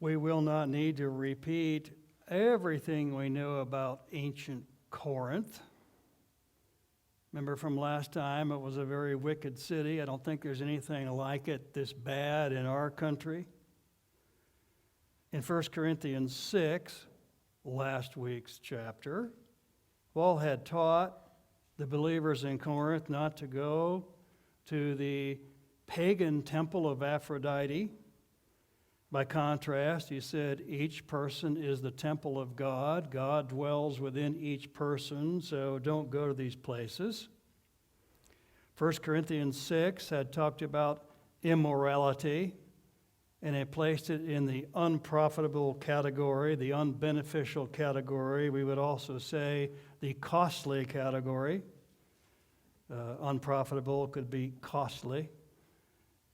We will not need to repeat everything we know about ancient Corinth. Remember from last time, it was a very wicked city. I don't think there's anything like it this bad in our country. In 1 Corinthians 6, last week's chapter, Paul had taught the believers in Corinth not to go to the pagan temple of Aphrodite. By contrast, he said each person is the temple of God. God dwells within each person, so don't go to these places. 1 Corinthians 6 had talked about immorality, and it placed it in the unprofitable category, the unbeneficial category. We would also say the costly category. Unprofitable could be costly,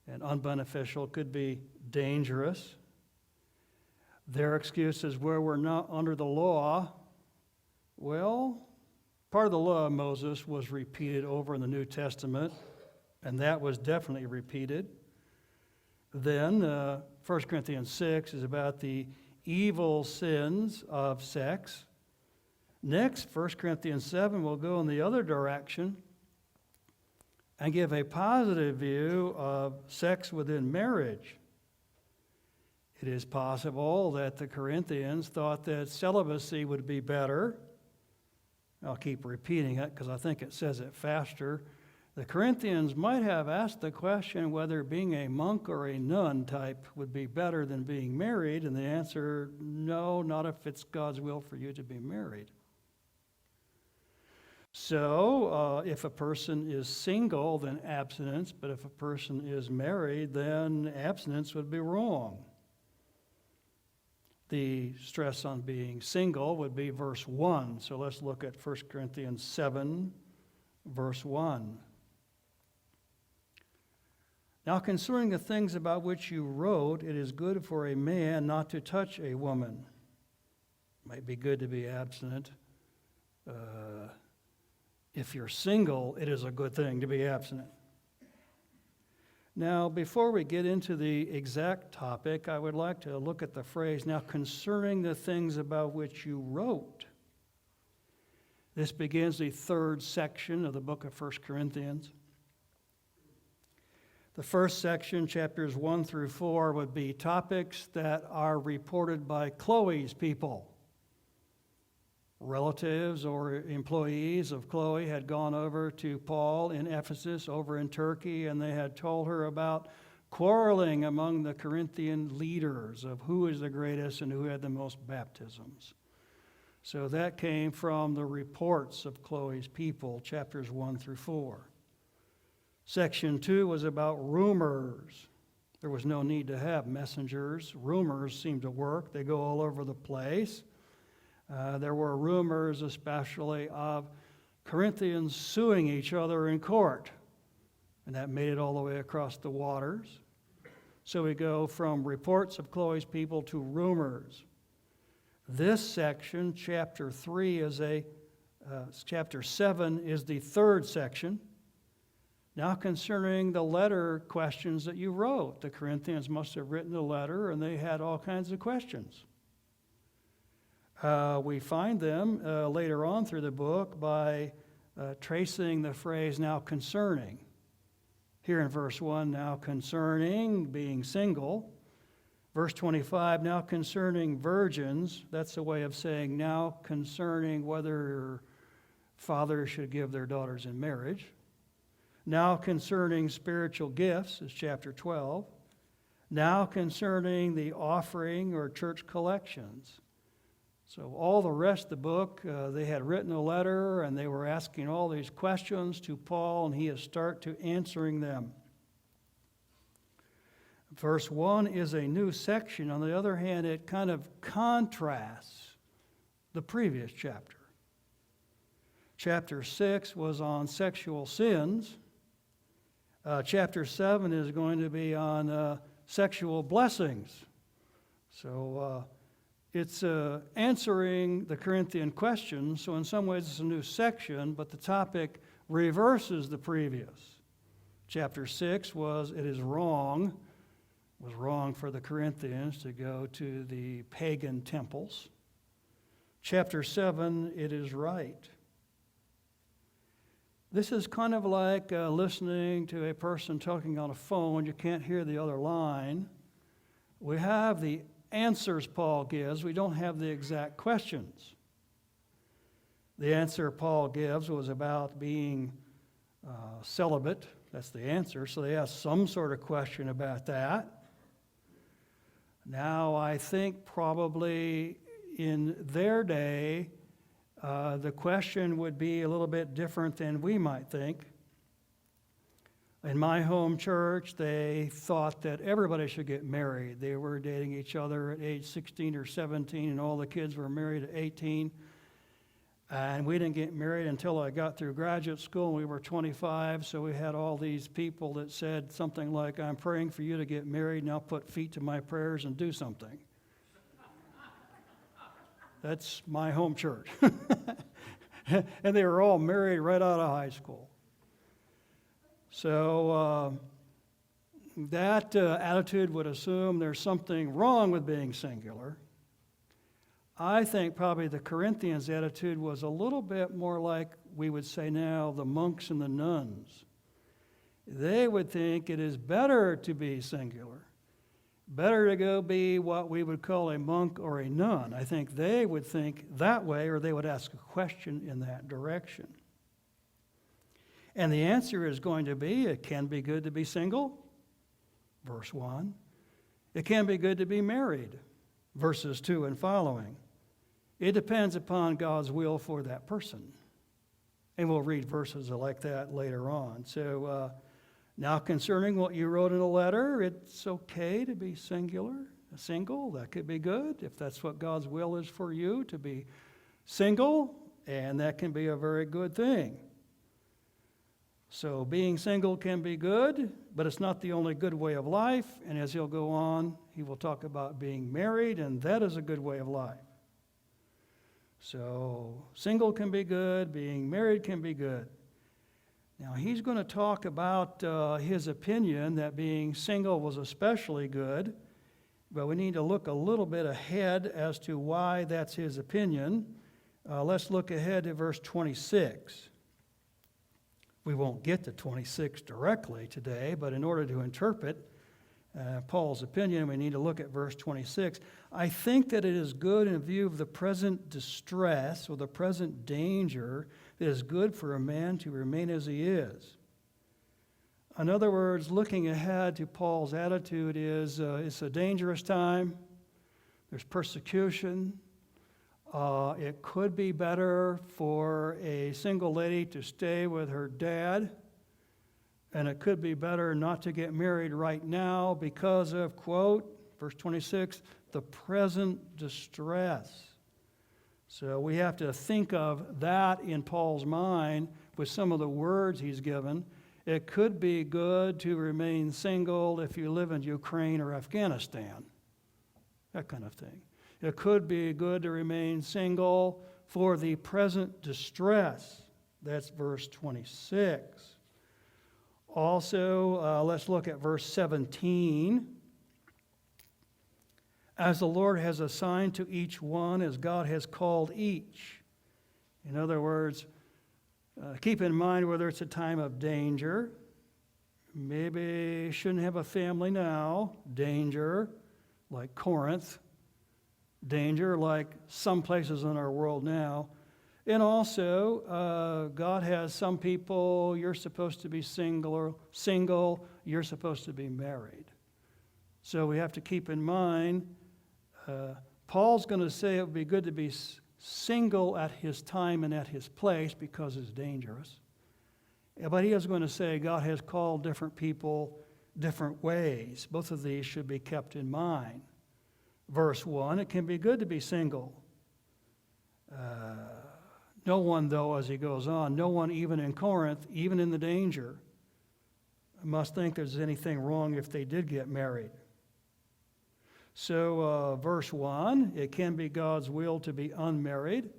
and unbeneficial could be dangerous. Their excuse is where we're not under the law. Well, part of the law of Moses was repeated over in the New Testament, and that was definitely repeated. Then 1 Corinthians 6 is about the evil sins of sex. Next, 1 Corinthians 7 will go in the other direction and give a positive view of sex within marriage. It is possible that the Corinthians thought that celibacy would be better. I'll keep repeating it because I think it says it faster. The Corinthians might have asked the question whether being a monk or a nun type would be better than being married, and the answer, no, not if it's God's will for you to be married. So, if a person is single, then abstinence, but if a person is married, then abstinence would be wrong. The stress on being single would be verse 1. So let's look at 1 Corinthians 7, verse 1. Now concerning the things about which you wrote, it is good for a man not to touch a woman. It might be good to be abstinent. If you're single, it is a good thing to be abstinent. Now, before we get into the exact topic, I would like to look at the phrase, now concerning the things about which you wrote. This begins the third section of the book of 1 Corinthians. The first section, chapters 1 through 4, would be topics that are reported by Chloe's people. Relatives or employees of Chloe had gone over to Paul in Ephesus, over in Turkey, and they had told her about quarreling among the Corinthian leaders of who is the greatest and who had the most baptisms. So that came from the reports of Chloe's people, chapters 1 through 4. Section 2 was about rumors. There was no need to have messengers. Rumors seem to work. They go all over the place. There were rumors, especially of Corinthians suing each other in court, and that made it all the way across the waters. So we go from reports of Chloe's people to rumors. This section, chapter 3, chapter 7 is the third section. Now concerning the letter questions that you wrote, the Corinthians must have written a letter, and they had all kinds of questions. We find them later on through the book by tracing the phrase, now concerning. Here in verse 1, now concerning being single. Verse 25, now concerning virgins. That's a way of saying now concerning whether fathers should give their daughters in marriage. Now concerning spiritual gifts is chapter 12. Now concerning the offering or church collections. So all the rest of the book, they had written a letter and they were asking all these questions to Paul, and he has started to answering them. Verse 1 is a new section. On the other hand, it kind of contrasts the previous chapter. Chapter 6 was on sexual sins. Chapter 7 is going to be on sexual blessings. So it's answering the Corinthian questions, so in some ways it's a new section, but the topic reverses the previous. Chapter 6 was, it is wrong wrong for the Corinthians to go to the pagan temples. Chapter 7, it is right. This is kind of like listening to a person talking on a phone. You can't hear the other line. We have the answers Paul gives. We don't have the exact questions. The answer Paul gives was about being celibate. That's the answer. So they asked some sort of question about that. Now, I think probably in their day, the question would be a little bit different than we might think. In my home church, they thought that everybody should get married. They were dating each other at age 16 or 17, and all the kids were married at 18. And we didn't get married until I got through graduate school, and we were 25, so we had all these people that said something like, I'm praying for you to get married, and I'll put feet to my prayers and do something. That's my home church. And they were all married right out of high school. So that attitude would assume there's something wrong with being singular. I think probably the Corinthians' attitude was a little bit more like we would say now the monks and the nuns. They would think it is better to be singular. Better to go be what we would call a monk or a nun. I think they would think that way, or they would ask a question in that direction. And the answer is going to be, it can be good to be single, verse 1. It can be good to be married, verses 2 and following. It depends upon God's will for that person. And we'll read verses like that later on. So, now, concerning what you wrote in a letter, it's okay to be single. That could be good if that's what God's will is for you, to be single, and that can be a very good thing. So being single can be good, but it's not the only good way of life. And as he'll go on, he will talk about being married, and that is a good way of life. So single can be good, being married can be good. Now, he's going to talk about his opinion that being single was especially good, but we need to look a little bit ahead as to why that's his opinion. Let's look ahead to verse 26. We won't get to 26 directly today, but in order to interpret Paul's opinion, we need to look at verse 26. I think that it is good in view of the present distress or the present danger that is good for a man to remain as he is. In other words, looking ahead to Paul's attitude is it's a dangerous time. There's persecution. It could be better for a single lady to stay with her dad. And it could be better not to get married right now because of, quote, verse 26, the present distress. So we have to think of that in Paul's mind with some of the words he's given. It could be good to remain single if you live in Ukraine or Afghanistan, that kind of thing. It could be good to remain single for the present distress. That's verse 26. Also, let's look at verse 17. As the Lord has assigned to each one, as God has called each. In other words, keep in mind whether it's a time of danger. Maybe shouldn't have a family now. Danger, like Corinth. Danger, like some places in our world now. And also, God has some people, you're supposed to be single, you're supposed to be married. So we have to keep in mind, Paul's going to say it would be good to be single at his time and at his place because it's dangerous. But he is going to say God has called different people different ways. Both of these should be kept in mind. Verse 1, it can be good to be single. No one, though, as he goes on, no one even in Corinth, even in the danger, must think there's anything wrong if they did get married. So verse 1, it can be God's will to be unmarried.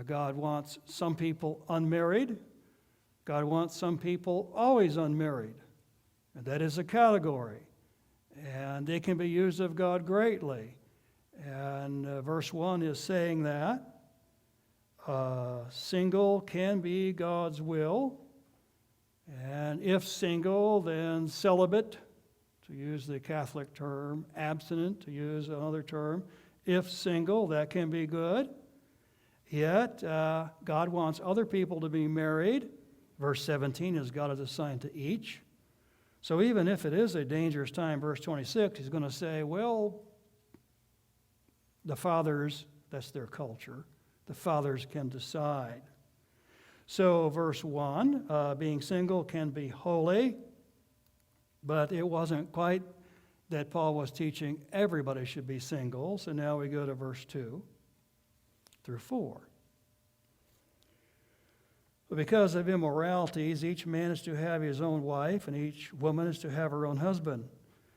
God wants some people unmarried. God wants some people always unmarried. And that is a category. and they can be used of God greatly. And verse 1 is saying that. Single can be God's will. And if single, then celibate, to use the Catholic term, abstinent, to use another term. If single, that can be good. Yet, God wants other people to be married. Verse 17 is God is assigned to each. So even if it is a dangerous time, verse 26, he's going to say, well, the fathers, that's their culture, the fathers can decide. So verse 1, being single can be holy, but it wasn't quite that Paul was teaching everybody should be single. So now we go to verse 2 through 4. But because of immoralities, each man is to have his own wife, and each woman is to have her own husband.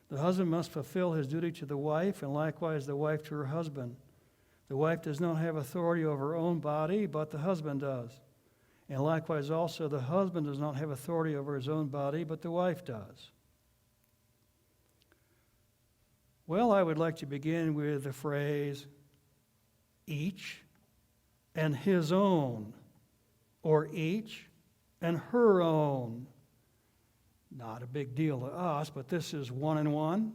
The husband must fulfill his duty to the wife, and likewise the wife to her husband. The wife does not have authority over her own body, but the husband does. And likewise also the husband does not have authority over his own body, but the wife does. Well, I would like to begin with the phrase, each and his own, or each and her own. Not a big deal to us, but this is one and one.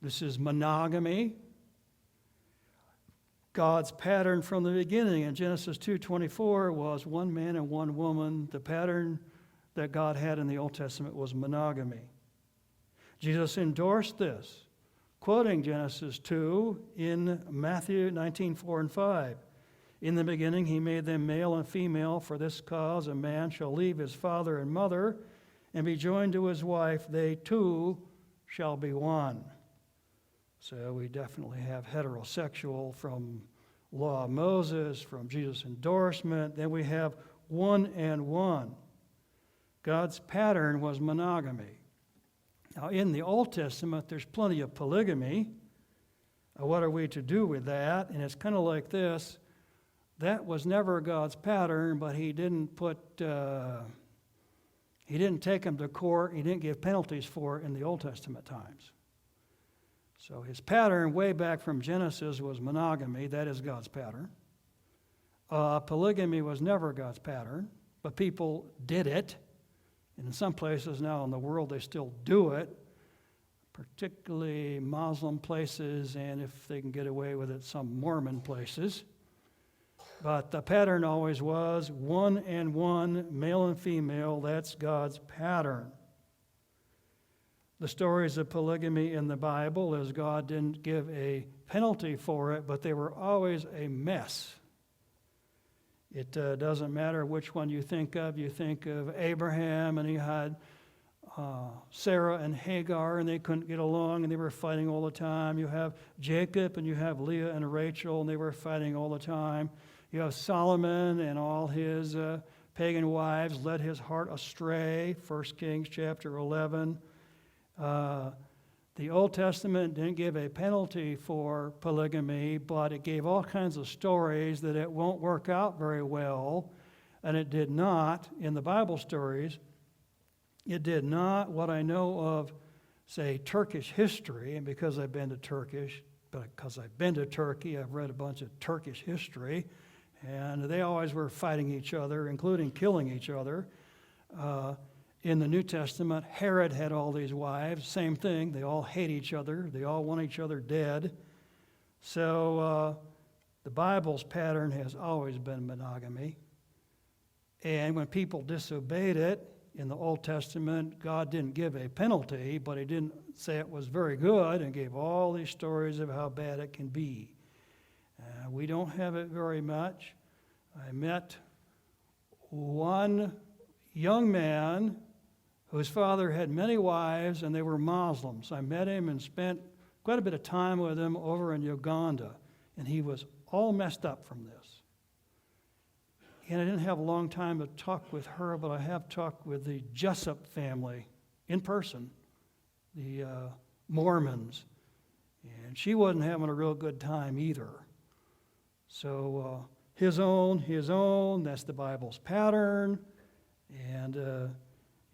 This is monogamy. God's pattern from the beginning in Genesis 2:24 was one man and one woman. The pattern that God had in the Old Testament was monogamy. Jesus endorsed this, quoting Genesis 2 in Matthew 19:4 and 5. In the beginning he made them male and female. For this cause a man shall leave his father and mother and be joined to his wife. They two shall be one. So we definitely have heterosexual from law of Moses, from Jesus' endorsement. Then we have one and one. God's pattern was monogamy. Now in the Old Testament there's plenty of polygamy. What are we to do with that? And it's kind of like this. That was never God's pattern, but he didn't take them to court. He didn't give penalties for it in the Old Testament times. So his pattern way back from Genesis was monogamy. That is God's pattern. Polygamy was never God's pattern, but people did it. And in some places now in the world they still do it, particularly Muslim places, and if they can get away with it, some Mormon places. But the pattern always was one and one, male and female. That's God's pattern. The stories of polygamy in the Bible is God didn't give a penalty for it, but they were always a mess. It doesn't matter which one you think of. You think of Abraham, and he had Sarah and Hagar, and they couldn't get along, and they were fighting all the time. You have Jacob, and you have Leah and Rachel, and they were fighting all the time. You have Solomon and all his pagan wives led his heart astray, 1 Kings chapter 11. The Old Testament didn't give a penalty for polygamy, but it gave all kinds of stories that it won't work out very well, and it did not, in the Bible stories, it did not, what I know of, say, Turkish history, and because I've been to Turkey, I've read a bunch of Turkish history, and they always were fighting each other, including killing each other. In the New Testament, Herod had all these wives. Same thing. They all hate each other. They all want each other dead. So the Bible's pattern has always been monogamy. And when people disobeyed it in the Old Testament, God didn't give a penalty, but he didn't say it was very good and gave all these stories of how bad it can be. We don't have it very much. I met one young man whose father had many wives, and they were Muslims. I met him and spent quite a bit of time with him over in Uganda, and he was all messed up from this. And I didn't have a long time to talk with her, but I have talked with the Jessup family in person, the Mormons, and she wasn't having a real good time either. So his own, that's the Bible's pattern, and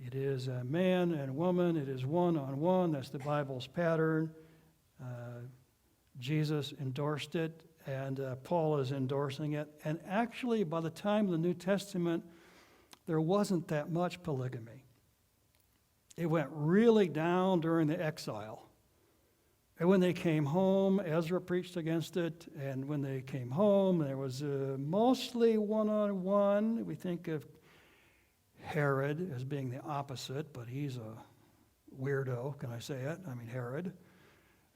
It is a man and woman. It is one-on-one. That's the Bible's pattern. Jesus endorsed it, and Paul is endorsing it. And actually, by the time of the New Testament, there wasn't that much polygamy. It went really down during the exile. And when they came home, Ezra preached against it. And when they came home, there was mostly one-on-one. We think of Herod as being the opposite, but he's a weirdo, can I say it? I mean, Herod.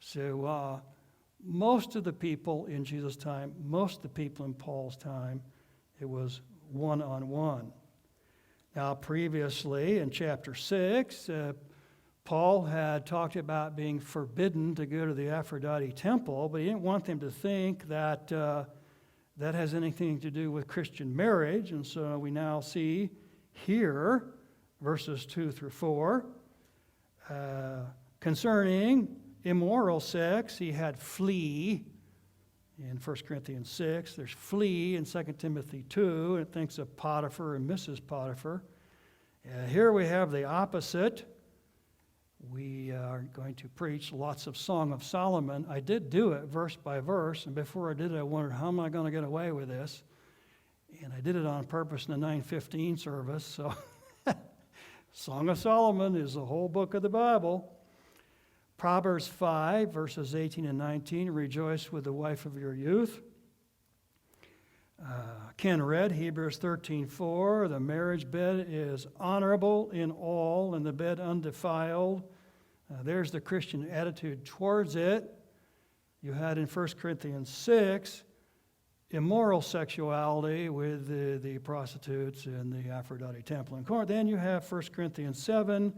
So most of the people in Jesus' time, most of the people in Paul's time, it was one-on-one. Now, previously in chapter 6, Paul had talked about being forbidden to go to the Aphrodite temple, but he didn't want them to think that that has anything to do with Christian marriage. And so we now see here, verses 2 through 4, concerning immoral sex, he had flee in 1 Corinthians 6. There's flee in 2 Timothy 2, and it thinks of Potiphar and Mrs. Potiphar. Here we have the opposite. We are going to preach lots of Song of Solomon. I did do it verse by verse, and before I did it, I wondered, how am I going to get away with this? And I did it on purpose in the 9:15 service. So Song of Solomon is the whole book of the Bible. Proverbs 5, verses 18 and 19, rejoice with the wife of your youth. Ken read Hebrews 13:4, the marriage bed is honorable in all, and the bed undefiled. There's the Christian attitude towards it. You had in 1 Corinthians 6, immoral sexuality with the prostitutes in the Aphrodite temple in Corinth. Then you have 1 Corinthians 7,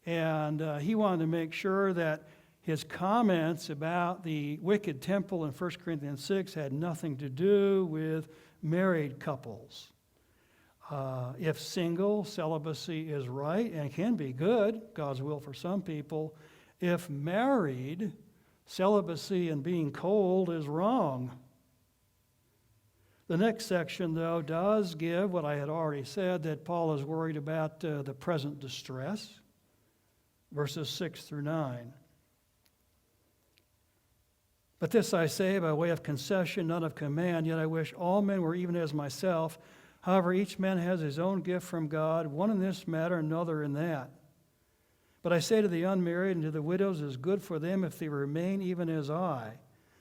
and he wanted to make sure that his comments about the wicked temple in 1 Corinthians 6 had nothing to do with married couples. If single, celibacy is right and can be good, God's will for some people. If married, celibacy and being cold is wrong. The next section, though, does give what I had already said, that Paul is worried about the present distress, verses 6 through 9. But this I say by way of concession, not of command, yet I wish all men were even as myself. However, each man has his own gift from God, one in this matter, another in that. But I say to the unmarried and to the widows, it is good for them if they remain even as I.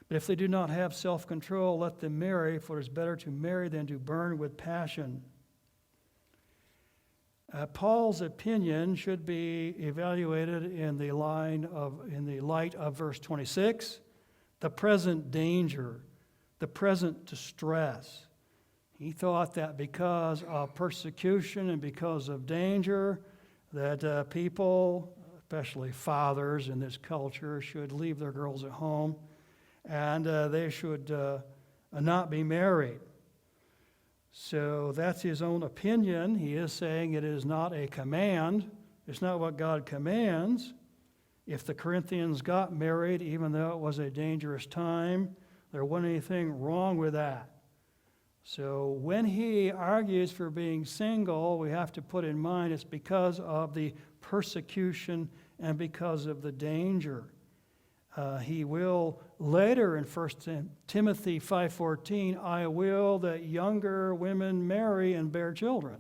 But if they do not have self-control, let them marry, for it is better to marry than to burn with passion. Paul's opinion should be evaluated in the light of verse 26, the present danger, the present distress. He thought that because of persecution and because of danger, that people, especially fathers in this culture, should leave their girls at home, and they should not be married. So that's his own opinion. He is saying it is not a command. It's not what God commands. If the Corinthians got married, even though it was a dangerous time, there wasn't anything wrong with that. So when he argues for being single, we have to put in mind it's because of the persecution and because of the danger. He will later in 1 Timothy 5:14, I will that younger women marry and bear children.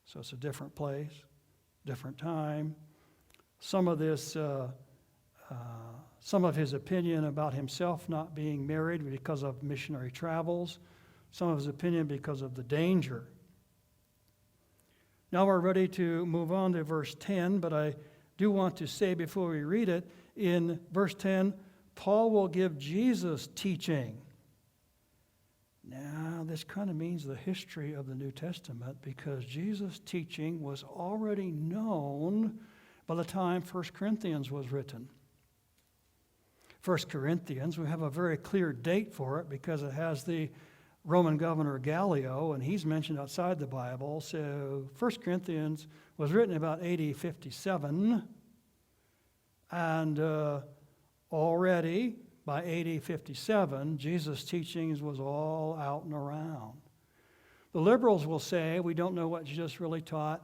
So it's a different place, different time. Some of his opinion about himself not being married because of missionary travels. Some of his opinion because of the danger. Now we're ready to move on to verse 10, but I do want to say before we read it, in verse 10, Paul will give Jesus teaching. Now, this kind of means the history of the New Testament, because Jesus' teaching was already known by the time 1 Corinthians was written. 1 Corinthians, we have a very clear date for it because it has the Roman governor Gallio, and he's mentioned outside the Bible. So 1 Corinthians was written about AD 57, and already by AD 57, Jesus' teachings was all out and around. The liberals will say, we don't know what Jesus really taught.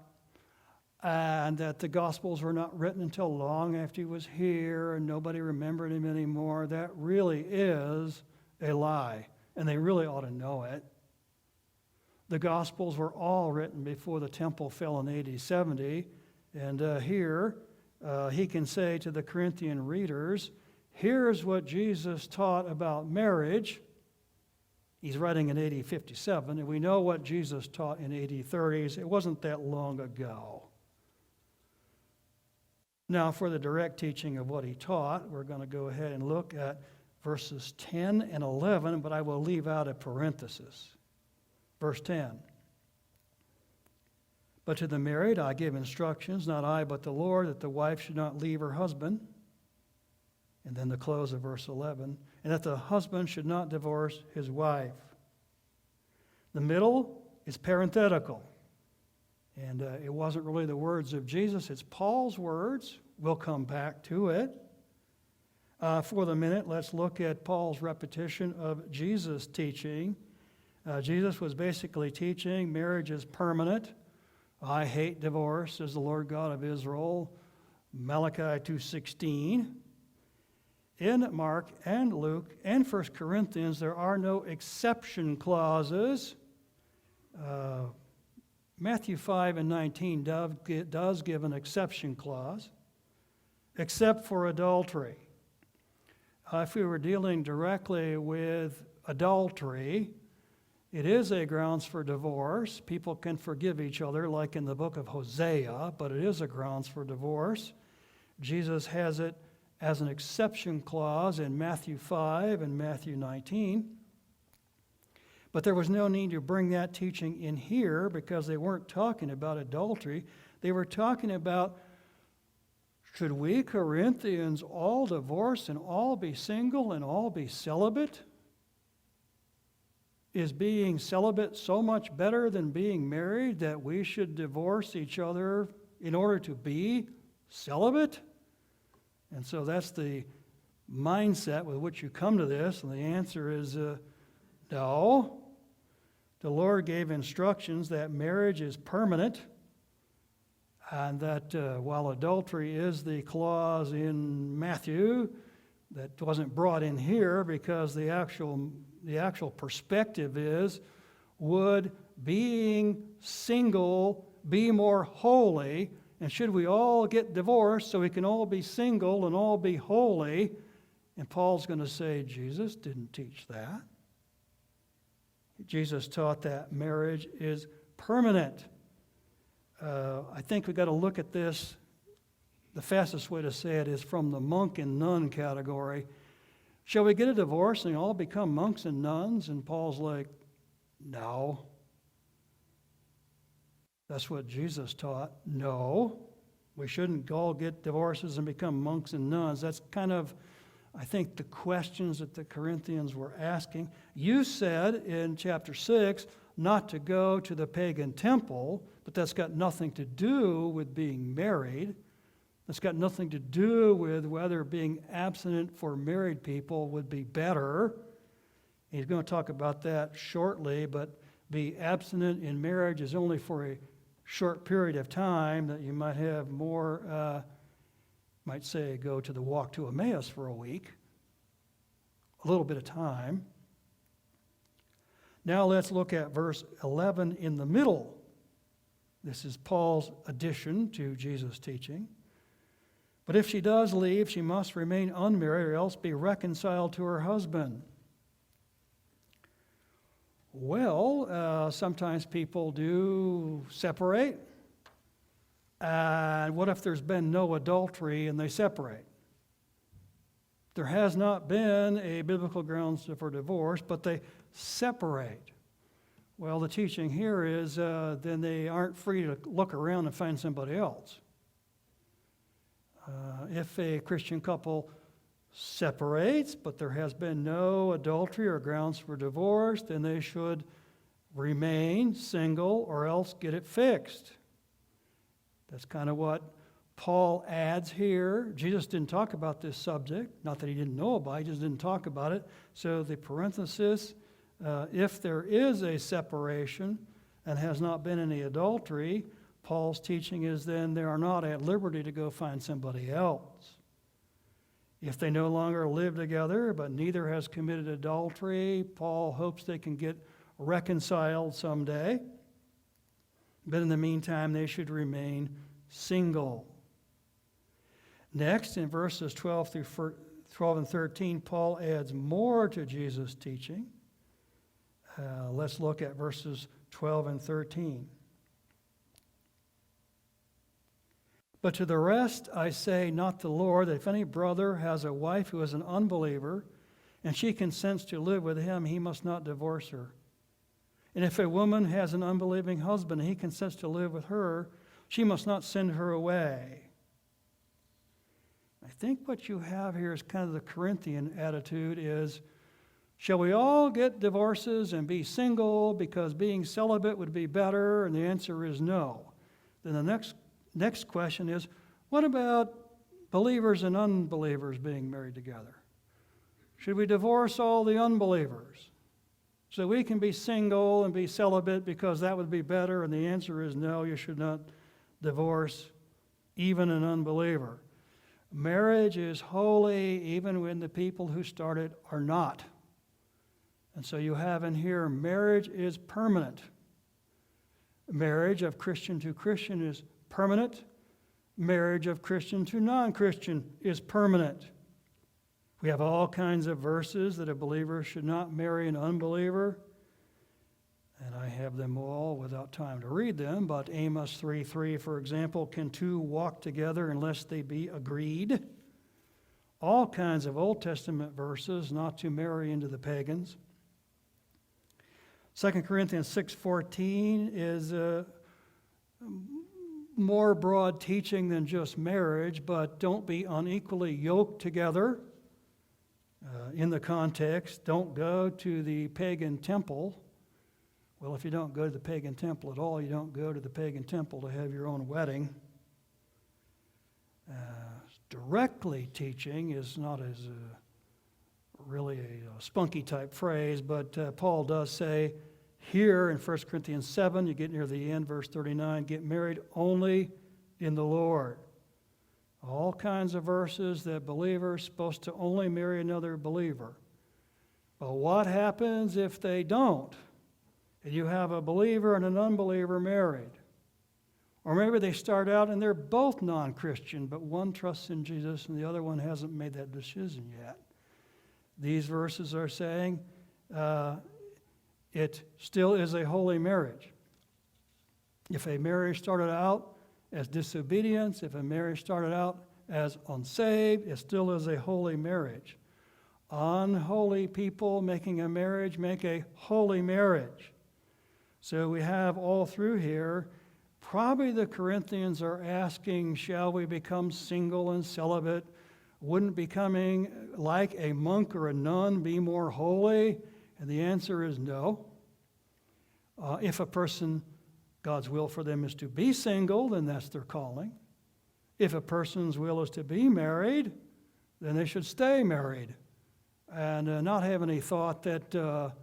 and that the Gospels were not written until long after he was here and nobody remembered him anymore. That really is a lie, and they really ought to know it. The Gospels were all written before the temple fell in AD 70, and here he can say to the Corinthian readers, here's what Jesus taught about marriage. He's writing in AD 57, and we know what Jesus taught in AD 30s. It wasn't that long ago. Now, for the direct teaching of what he taught, we're going to go ahead and look at verses 10 and 11, but I will leave out a parenthesis. Verse 10. But to the married I give instructions, not I, but the Lord, that the wife should not leave her husband. And then the close of verse 11. And that the husband should not divorce his wife. The middle is parenthetical. And it wasn't really the words of Jesus, it's Paul's words. We'll come back to it. For the minute, let's look at Paul's repetition of Jesus' teaching. Jesus was basically teaching marriage is permanent. I hate divorce, says the Lord God of Israel, Malachi 2:16. In Mark and Luke and 1 Corinthians, there are no exception clauses. Matthew 5 and 19 does give an exception clause, except for adultery. If we were dealing directly with adultery, it is a grounds for divorce. People can forgive each other, like in the book of Hosea, but it is a grounds for divorce. Jesus has it as an exception clause in Matthew 5 and Matthew 19. But there was no need to bring that teaching in here because they weren't talking about adultery. They were talking about, should we Corinthians all divorce and all be single and all be celibate? Is being celibate so much better than being married that we should divorce each other in order to be celibate? And so that's the mindset with which you come to this, and the answer is no. The Lord gave instructions that marriage is permanent, and that while adultery is the clause in Matthew that wasn't brought in here because the actual perspective is, would being single be more holy? And should we all get divorced so we can all be single and all be holy? And Paul's going to say, Jesus didn't teach that. Jesus taught that marriage is permanent. I think we've got to look at this. The fastest way to say it is from the monk and nun category. Shall we get a divorce and all become monks and nuns? And Paul's like, no. That's what Jesus taught. No, we shouldn't all get divorces and become monks and nuns. That's kind of, I think, the questions that the Corinthians were asking. You said in chapter 6 not to go to the pagan temple, but that's got nothing to do with being married. That's got nothing to do with whether being abstinent for married people would be better. He's going to talk about that shortly, but be abstinent in marriage is only for a short period of time, that you might have more, might say, go to the walk to Emmaus for a week, a little bit of time. Now let's look at verse 11 in the middle. This is Paul's addition to Jesus' teaching. But if she does leave, she must remain unmarried or else be reconciled to her husband. Well, sometimes people do separate. And what if there's been no adultery and they separate? There has not been a biblical grounds for divorce, but they separate. Well, the teaching here is then they aren't free to look around and find somebody else. If a Christian couple separates, but there has been no adultery or grounds for divorce, then they should remain single or else get it fixed. That's kind of what Paul adds here. Jesus didn't talk about this subject. Not that he didn't know about it, he just didn't talk about it. So the parenthesis, if there is a separation and has not been any adultery, Paul's teaching is then they are not at liberty to go find somebody else. If they no longer live together, but neither has committed adultery, Paul hopes they can get reconciled someday. But in the meantime, they should remain single. Next, in verses 12 and 13, Paul adds more to Jesus' teaching. Let's look at verses 12 and 13. But to the rest I say, not the Lord, that if any brother has a wife who is an unbeliever, and she consents to live with him, he must not divorce her. And if a woman has an unbelieving husband, and he consents to live with her, she must not send her away. I think what you have here is kind of the Corinthian attitude is, shall we all get divorces and be single because being celibate would be better? And the answer is no. Then the next question is, what about believers and unbelievers being married together? Should we divorce all the unbelievers so we can be single and be celibate because that would be better? And the answer is no, you should not divorce even an unbeliever. Marriage is holy even when the people who start it are not. And so you have in here, marriage is permanent. Marriage of Christian to Christian is permanent. Marriage of Christian to non-Christian is permanent. We have all kinds of verses that a believer should not marry an unbeliever. And I have them all without time to read them, but Amos 3:3, for example, can two walk together unless they be agreed? All kinds of Old Testament verses not to marry into the pagans. 2 Corinthians 6:14 is more broad teaching than just marriage, but don't be unequally yoked together. In the context, don't go to the pagan temple. Well, if you don't go to the pagan temple at all, you don't go to the pagan temple to have your own wedding. Directly teaching is not as really a spunky type phrase, but Paul does say here in 1 Corinthians 7, you get near the end, verse 39, get married only in the Lord. All kinds of verses that believers are supposed to only marry another believer. But what happens if they don't? And you have a believer and an unbeliever married. Or maybe they start out and they're both non-Christian, but one trusts in Jesus and the other one hasn't made that decision yet. These verses are saying it still is a holy marriage. If a marriage started out as disobedience, if a marriage started out as unsaved, it still is a holy marriage. Unholy people making a marriage make a holy marriage. So we have all through here, probably the Corinthians are asking, shall we become single and celibate? Wouldn't becoming like a monk or a nun be more holy? And the answer is no. If a person, God's will for them is to be single, then that's their calling. If a person's will is to be married, then they should stay married and not have any thought that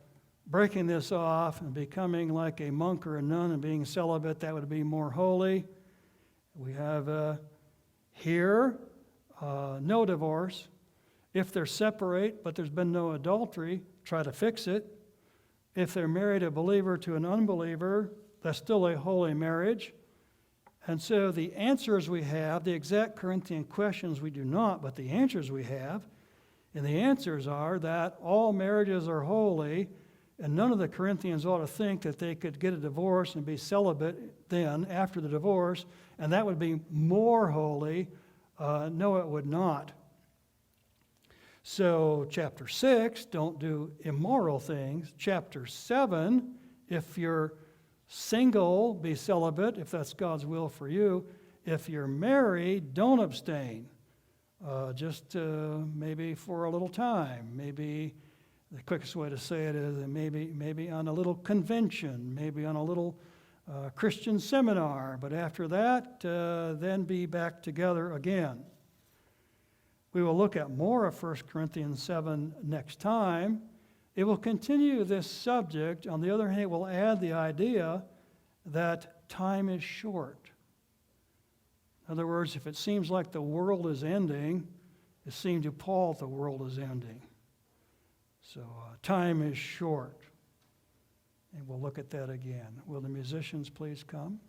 breaking this off and becoming like a monk or a nun and being celibate, that would be more holy. We have here no divorce. If they're separate, but there's been no adultery, try to fix it. If they're married a believer to an unbeliever, that's still a holy marriage. And so the answers we have, the exact Corinthian questions we do not, but the answers we have, and the answers are that all marriages are holy, and none of the Corinthians ought to think that they could get a divorce and be celibate then after the divorce, and that would be more holy. No, it would not. So chapter 6, don't do immoral things. Chapter 7, if you're single, be celibate, if that's God's will for you. If you're married, don't abstain. Just maybe for a little time. Maybe the quickest way to say it is maybe on a little convention, maybe on a little Christian seminar. But after that, then be back together again. We will look at more of 1 Corinthians 7 next time. It will continue this subject. On the other hand, it will add the idea that time is short. In other words, if it seems like the world is ending, it seemed to Paul the world is ending. So time is short. And we'll look at that again. Will the musicians please come?